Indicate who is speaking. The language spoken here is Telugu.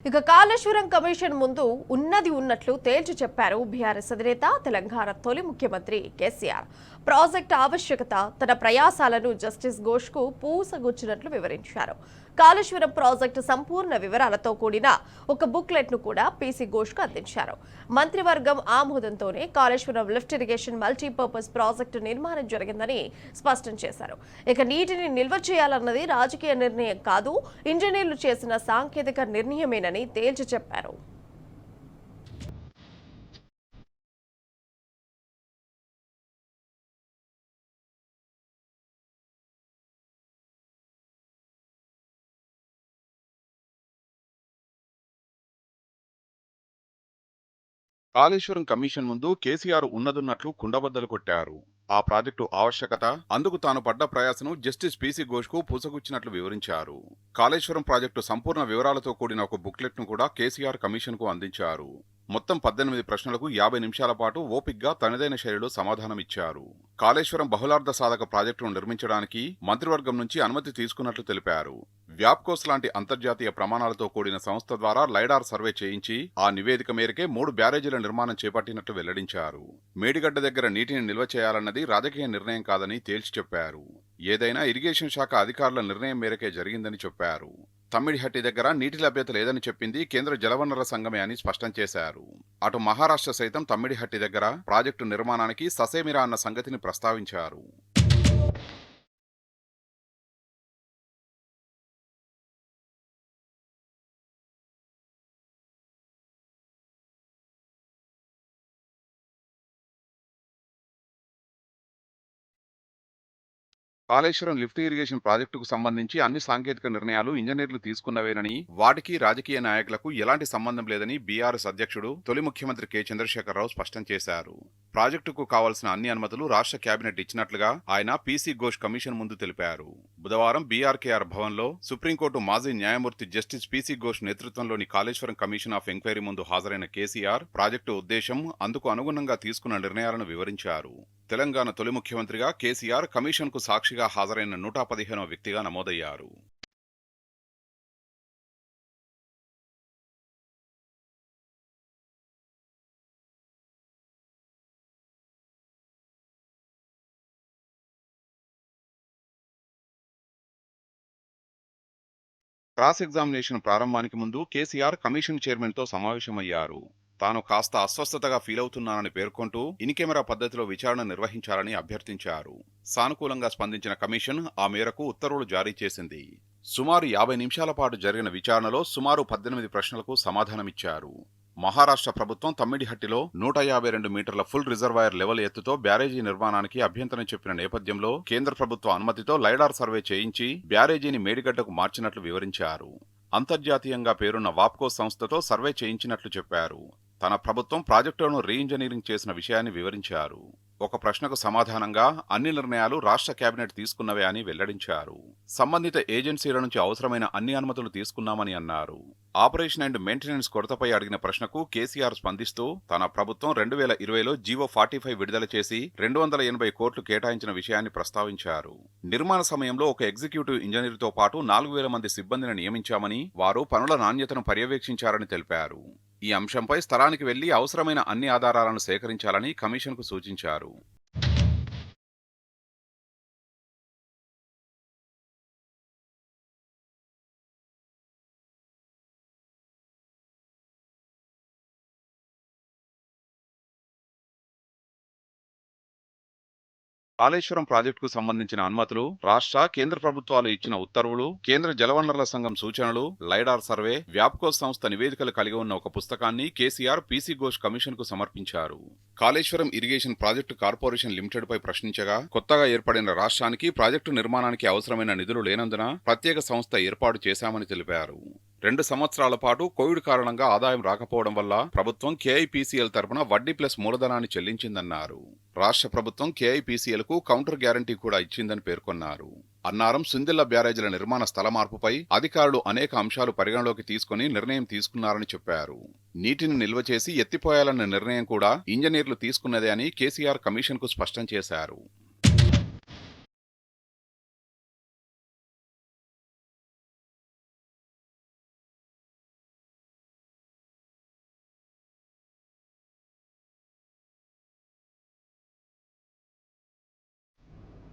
Speaker 1: ఇక కాళేశ్వరం కమిషన్ ముందు ఉన్నది ఉన్నట్లు తేల్చి చెప్పారు బీఆర్ఎస్ అధినేత తెలంగాణ తొలి ముఖ్యమంత్రి కేసీఆర్. ప్రాజెక్టు ఆవశ్యకత, తన ప్రయాసాలను జస్టిస్ ఘోష్కు పూసగుచ్చినట్లు వివరించారు. కాళేశ్వరం ప్రాజెక్టు సంపూర్ణ వివరాలతో కూడిన ఒక బుక్లెట్ ను కూడా పీసీ ఘోష్కు అందించారు. మంత్రివర్గం ఆమోదంతోనే Kaleshwaram lift irrigation multipurpose project నిర్మాణం జరిగిందని స్పష్టం చేశారు. ఇక నీటిని నిల్వ చేయాలన్నది రాజకీయ నిర్ణయం కాదు, ఇంజనీర్లు చేసిన సాంకేతిక నిర్ణయమేనని తేల్చి చెప్పారు.
Speaker 2: కాళేశ్వరం కమిషన్ ముందు కేసీఆర్ ఉన్నదున్నట్లు కుండబద్దలు కొట్టారు. ఆ ప్రాజెక్టు ఆవశ్యకత, అందుకు తాను పడ్డ ప్రయాసను జస్టిస్ పీసీ ఘోష్కు పూసగుచ్చినట్లు వివరించారు. కాళేశ్వరం ప్రాజెక్టు సంపూర్ణ వివరాలతో కూడిన ఒక బుక్లెట్ ను కూడా కేసీఆర్ కమిషన్ కు అందించారు. మొత్తం 18 ప్రశ్నలకు 50 నిమిషాల పాటు ఓపిగ్గా తనదైన శైలిలో సమాధానమిచ్చారు. కాళేశ్వరం బహుళార్థ సాధక ప్రాజెక్టును నిర్మించడానికి మంత్రివర్గం నుంచి అనుమతి తీసుకున్నట్లు తెలిపారు. వ్యాప్కోస్ లాంటి అంతర్జాతీయ ప్రమాణాలతో కూడిన సంస్థ ద్వారా లైడార్ సర్వే చేయించి ఆ నివేదిక మేరకే 3 బ్యారేజీల నిర్మాణం చేపట్టినట్లు వెల్లడించారు. మేడిగడ్డ దగ్గర నీటిని నిల్వ చేయాలన్నది రాజకీయ నిర్ణయం కాదని తేల్చి చెప్పారు. ఏదైనా ఇరిగేషన్ శాఖ అధికారుల నిర్ణయం మేరకే జరిగిందని చెప్పారు. తమ్మిడిహట్టి దగ్గర నీటి లభ్యత లేదని చెప్పింది కేంద్ర జలవనరుల సంఘమే అని స్పష్టం చేశారు. అటు మహారాష్ట్ర సైతం తమ్మిడిహట్టి దగ్గర ప్రాజెక్టు నిర్మాణానికి ససేమిరా అన్న సంగతిని ప్రస్తావించారు. కాళేశ్వరం లిఫ్ట్ ఇరిగేషన్ ప్రాజెక్టుకు సంబంధించి అన్ని సాంకేతిక నిర్ణయాలు ఇంజనీర్లు తీసుకున్నవేనని, వాటికి రాజకీయ నాయకులకు ఎలాంటి సంబంధం లేదని బీఆర్ఎస్ అధ్యక్షుడు తొలి ముఖ్యమంత్రి కె చంద్రశేఖరరావు స్పష్టం చేశారు. ప్రాజెక్టుకు కావాల్సిన అన్ని అనుమతులు రాష్ట్ర కేబినెట్ ఇచ్చినట్లుగా ఆయన పీసీ ఘోష్ కమిషన్ ముందు తెలిపారు. బుధవారం బీఆర్కేఆర్ భవన్లో సుప్రీంకోర్టు మాజీ న్యాయమూర్తి జస్టిస్ పీసీ ఘోష్ నేతృత్వంలోని కాళేశ్వరం కమిషన్ ఆఫ్ ఎంక్వైరీ ముందు హాజరైన కేసీఆర్ ప్రాజెక్టు ఉద్దేశం, అందుకు అనుగుణంగా తీసుకున్న నిర్ణయాలను వివరించారు. తెలంగాణ తొలి ముఖ్యమంత్రిగా కేసీఆర్ కమిషన్కు సాక్షిగా హాజరైన 115వ వ్యక్తిగా నమోదయ్యారు. క్రాస్ ఎగ్జామినేషన్ ప్రారంభానికి ముందు కేసీఆర్ కమిషన్ చైర్మన్తో సమావేశమయ్యారు. తాను కాస్త అస్వస్థతగా ఫీలవుతున్నానని పేర్కొంటూ ఇన్ కెమెరా పద్ధతిలో విచారణ నిర్వహించాలని అభ్యర్థించారు. సానుకూలంగా స్పందించిన కమిషన్ ఆ మేరకు ఉత్తర్వులు జారీ చేసింది. సుమారు 50 నిమిషాల పాటు జరిగిన విచారణలో సుమారు 18 ప్రశ్నలకు సమాధానమిచ్చారు. మహారాష్ట్ర ప్రభుత్వం తమ్మిడిహట్టిలో 152 మీటర్ల ఫుల్ రిజర్వాయర్ లెవెల్ ఎత్తుతో బ్యారేజీ నిర్మాణానికి అభ్యంతరం చెప్పిన నేపథ్యంలో కేంద్ర ప్రభుత్వ అనుమతితో లైడార్ సర్వే చేయించి బ్యారేజీని మేడిగడ్డకు మార్చినట్లు వివరించారు. అంతర్జాతీయంగా పేరున్న వాప్కో సంస్థతో సర్వే చేయించినట్లు చెప్పారు. తన ప్రభుత్వం ప్రాజెక్టులను రీఇంజనీరింగ్ చేసిన విషయాన్ని వివరించారు. ఒక ప్రశ్నకు సమాధానంగా అన్ని నిర్ణయాలు రాష్ట్ర కేబినెట్ తీసుకున్నవే అని వెల్లడించారు. సంబంధిత ఏజెన్సీల నుంచి అవసరమైన అన్ని అనుమతులు తీసుకున్నామని అన్నారు. ఆపరేషన్ అండ్ మెయింటెనెన్స్ కొరతపై అడిగిన ప్రశ్నకు కేసీఆర్ స్పందిస్తూ తన ప్రభుత్వం 2020లో జీవో 45 విడుదల చేసి 280 కోట్లు కేటాయించిన విషయాన్ని ప్రస్తావించారు. నిర్మాణ సమయంలో ఒక ఎగ్జిక్యూటివ్ ఇంజనీర్తో పాటు 4000 మంది సిబ్బందిని నియమించామని, వారు పనుల నాణ్యతను పర్యవేక్షించారని తెలిపారు. ఈ అంశంపై స్థలానికి వెళ్లి అవసరమైన అన్ని ఆధారాలను సేకరించాలని కమిషన్కు సూచించారు. కాళేశ్వరం ప్రాజెక్టుకు సంబంధించిన అనుమతులు, రాష్ట్ర, కేంద్ర ప్రభుత్వాలు ఇచ్చిన ఉత్తర్వులు, కేంద్ర జలవనరుల సంఘం సూచనలు, లైడార్ సర్వే, వ్యాప్కోస్ సంస్థ నివేదికలు కలిగి ఉన్న ఒక పుస్తకాన్ని కేసీఆర్ పీసీ ఘోష్ కమిషన్ కు సమర్పించారు. Kaleshwaram irrigation project corporation limited పై ప్రశ్నించగా, కొత్తగా ఏర్పడిన రాష్ట్రానికి ప్రాజెక్టు నిర్మాణానికి అవసరమైన నిధులు లేనందున ప్రత్యేక సంస్థ ఏర్పాటు చేశామని తెలిపారు. 2 సంవత్సరాల పాటు కోవిడ్ కారణంగా ఆదాయం రాకపోవడం వల్ల ప్రభుత్వం కేఐపీసీఎల్ తరపున వడ్డీ ప్లస్ మూలధనాన్ని చెల్లించిందన్నారు. రాష్ట్ర ప్రభుత్వం కేఐపీసీఎల్ కు కౌంటర్ గ్యారంటీ కూడా ఇచ్చిందని పేర్కొన్నారు. అన్నారం, సుందిళ్ల బ్యారేజీల నిర్మాణ స్థల మార్పుపై అధికారులు అనేక అంశాలు పరిగణలోకి తీసుకుని నిర్ణయం తీసుకున్నారని చెప్పారు. నీటిని నిల్వ చేసి ఎత్తిపోయాలన్న నిర్ణయం కూడా ఇంజనీర్లు తీసుకున్నదే అని కేసీఆర్ కమిషన్కు స్పష్టం చేశారు.